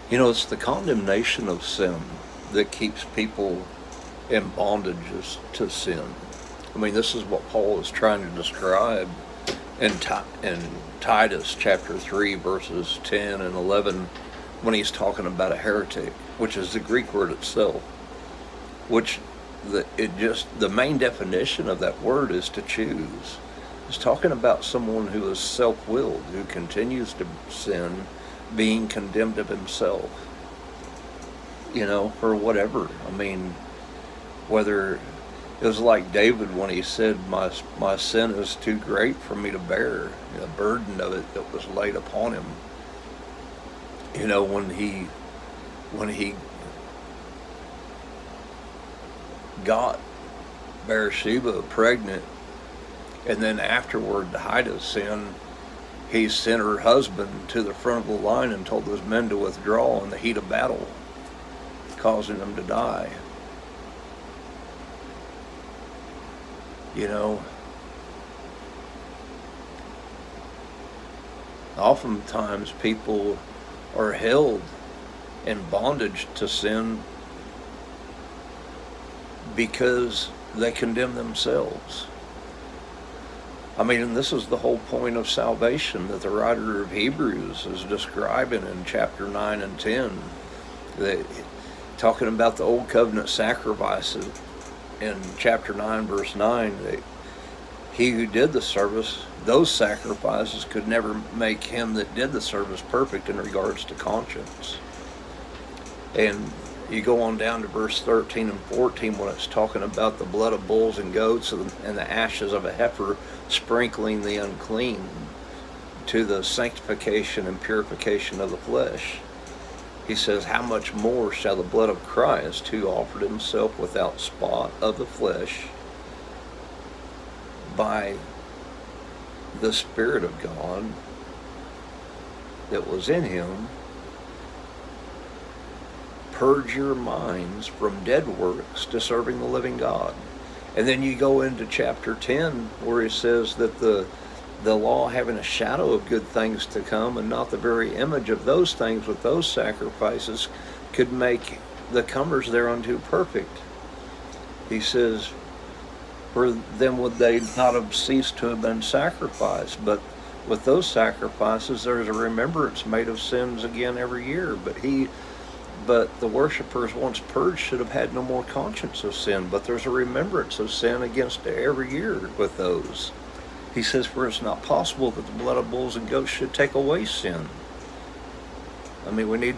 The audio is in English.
You know, it's the condemnation of sin that keeps people in bondages to sin. I mean, this is what Paul is trying to describe in Titus chapter 3, verses 10 and 11, when he's talking about a heretic, which is the Greek word itself, which the main definition of that word is to choose. It's talking about someone who is self-willed, who continues to sin, being condemned of himself, or whatever. I mean, whether it was like David when he said, my sin is too great for me to bear, the burden of it that was laid upon him. When he got Bathsheba pregnant, and then afterward, to hide his sin, he sent her husband to the front of the line and told those men to withdraw in the heat of battle, causing them to die. Oftentimes people are held in bondage to sin because they condemn themselves. I mean, and this is the whole point of salvation that the writer of Hebrews is describing in chapter 9 and 10. That, talking about the old covenant sacrifices in chapter 9, verse 9, that he who did the service, those sacrifices could never make him that did the service perfect in regards to conscience. And you go on down to verse 13 and 14 when it's talking about the blood of bulls and goats and the ashes of a heifer sprinkling the unclean to the sanctification and purification of the flesh. He says, how much more shall the blood of Christ, who offered himself without spot of the flesh by the Spirit of God that was in him, purge your minds from dead works to serving the living God. And then you go into chapter 10 where he says that the law having a shadow of good things to come and not the very image of those things with those sacrifices could make the comers thereunto perfect. He says, for then would they not have ceased to have been sacrificed, but with those sacrifices there's a remembrance made of sins again every year. But the worshipers, once purged, should have had no more conscience of sin, but there's a remembrance of sin against every year with those. He says, for it's not possible that the blood of bulls and goats should take away sin. I mean, we need to